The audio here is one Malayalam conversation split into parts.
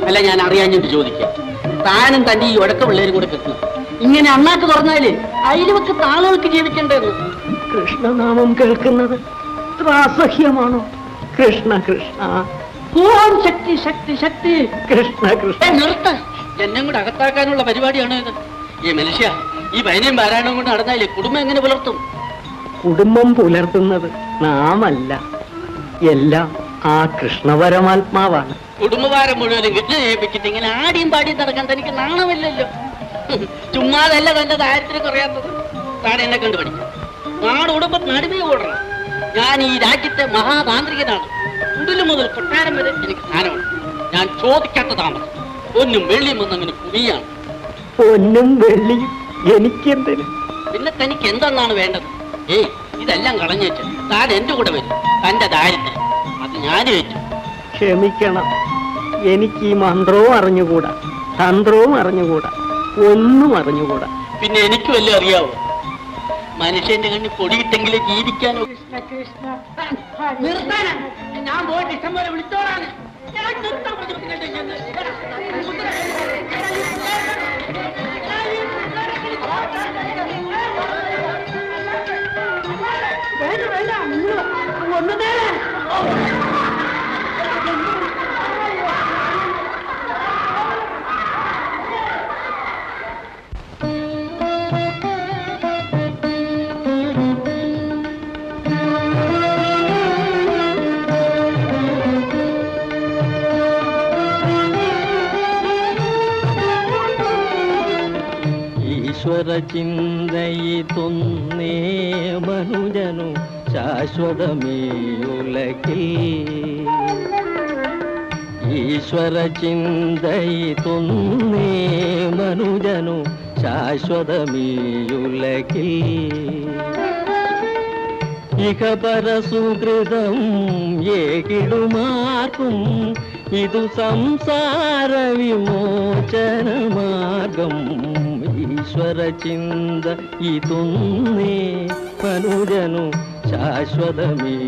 അല്ല ഞാൻ അറിയാഞ്ഞിട്ട് ചോദിക്കാം. താനും തന്റെ ഈ ഒടക്ക പിള്ളേരും കൂടെ കിട്ടുന്നു ഇങ്ങനെ അണ്ണാക്ക് തുറന്നാല് അയൽവക്ക് താളുകൾക്ക് ജീവിക്കണ്ടെന്ന്. കൃഷ്ണനാമം കേൾക്കുന്നത് അസഹ്യമാണോ? കൃഷ്ണ കൃഷ്ണ, ഓം ശക്തി ശക്തി ശക്തി. കൃഷ്ണ കൃഷ്ണ. നിർത്ത, എന്നെ കൂടെ അകത്താക്കാനുള്ള പരിപാടിയാണോ ഇത്? ഈ മനുഷ്യ ഈ പൈനയും പാരായണവും കൊണ്ട് നടന്നാലേ കുടുംബം എങ്ങനെ പുലർത്തും? കുടുംബം പുലർത്തുന്നത് നാമല്ല, എല്ലാം ആ കൃഷ്ണപരമാത്മാവാണ്. കുടുംബഭാരം മുഴുവനും കിട്ടിയിട്ട് ഇങ്ങനെ ആടിയും പാടിയും നടക്കാൻ തനിക്ക് നാണമില്ലല്ലോ. ചുമ്മാതല്ല തന്റെ ദാരിദ്ര്യം കുറയാത്തത്. താൻ എന്നെ കണ്ടു പഠിക്കും. നാട് ഉടുമ്പം നടുവേ ഓടണം. ഞാൻ ഈ രാജ്യത്തെ മഹാതാന്ത്രികനാണ്. ഉടലു മുതൽ കൊട്ടാരം വരെ എനിക്ക് സ്ഥാനമുണ്ട്. ഞാൻ ചോദിക്കാത്ത താമസം ഒന്നും വെള്ളിയും ഒന്നങ്ങനെ കുടിയാണ്. ഒന്നും വെള്ളിയും എനിക്കെന്തിന്? പിന്നെ തനിക്ക് എന്തെന്നാണ് വേണ്ടത്? ഏയ് ഇതെല്ലാം കളഞ്ഞേച്ച് താൻ എന്റെ കൂടെ വരും. തന്റെ ദാരിദ്ര്യം അത് ഞാൻ വെച്ചു. ക്ഷമിക്കണം, എനിക്ക് ഈ മന്ത്രവും അറിഞ്ഞുകൂടാ, തന്ത്രവും അറിഞ്ഞുകൂടാ, ഒന്നും അറിഞ്ഞുകൂടാ. പിന്നെ എനിക്ക് വല്ല അറിയാവോ? മനുഷ്യന്റെ കണ്ണിൽ പൊടിയിട്ടെങ്കിലും ജീവിക്കാനോ? ഞാൻ പോയിട്ട് ഇഷ്ടം പോലെ വിളിച്ചോളാണ്. ഈശ്വര ചിന്തയിതൊന്നേ മനുജനു ശാശ്വതമേയുലകിൽ. ഈശ്വര ചിന്തയിതൊന്നേ മനുജനു ശാശ്വതമേയുലകിൽ. ഇഹ പരസുകൃതം ഏകിടുമാർക്കും ഇതു സംസാര വിമോചന മാർഗം. ഈശ്വര ചിന്ത ഇതൊന്നേ മനുജനു ശാശ്വതമേയുലകിൽ.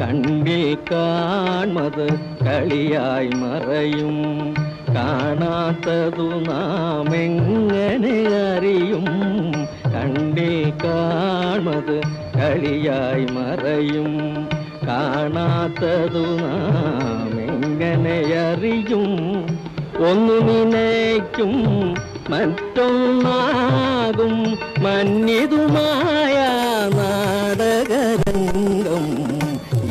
കണ്ണിൽ കാൺമത് കളിയായി മറയും, കാണാത്തതു നാം എങ്ങനെ അറിയും? കണ്ണിൽ കാൺമത് കളിയായി മറയും, കാണാത്തതു നാം എങ്ങനെ അറിയും? ഒന്നു നിനയ്ക്കും മറ്റൊന്നാകും മന്നിതുമായ നാടകരംഗം.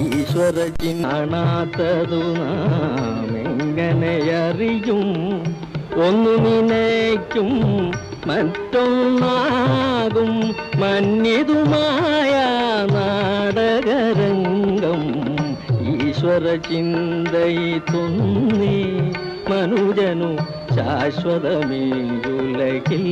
ഈശ്വര കാണാത്തതു നാം എങ്ങനെ അറിയും? ഒന്നു നിനയ്ക്കും മറ്റൊന്നാകും മന്നിതുമായ നാടകരംഗം. ഈശ്വര ചിന്തയിതൊന്നേ മനുജനു ശാശ്വതമേയുലകിൽ.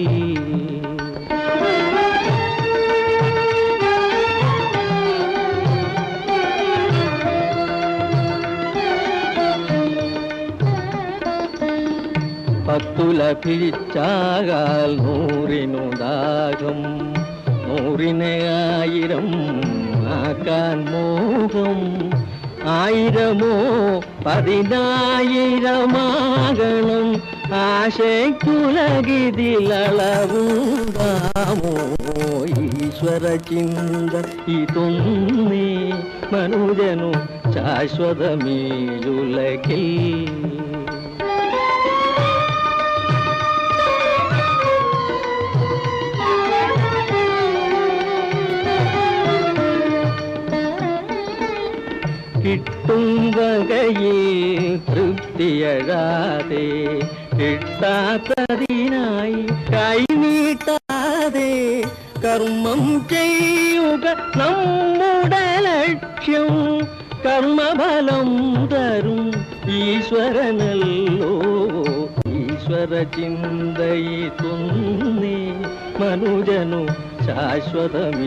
പത്തു ലഭിച്ചാകാൽ നൂറിനു ദാഹം, നൂറിനെ ആയിരം ആക്കാൻ മോഹം. ആയിരമോ പതിനായിരമാകണം, ആശയ്ക്കുലകിതിലളവുണ്ടാമോ? ഈശ്വര ചിന്ത ഇതൊന്നേ മനുജനു ശാശ്വതമേയുലകിൽ. കിട്ടും വകയിൽ തൃപ്തിയഴാതെ, കിട്ടാത്തതിനായി കൈനീട്ടാതെ കർമ്മം ചെയ്യുക നമ്മുടെ ലക്ഷ്യം. കർമ്മഫലം തരും ഈശ്വരനല്ലോ. ഈശ്വര ചിന്തയിതൊന്നേ മനുജനു ശാശ്വതമേയുലകിൽ.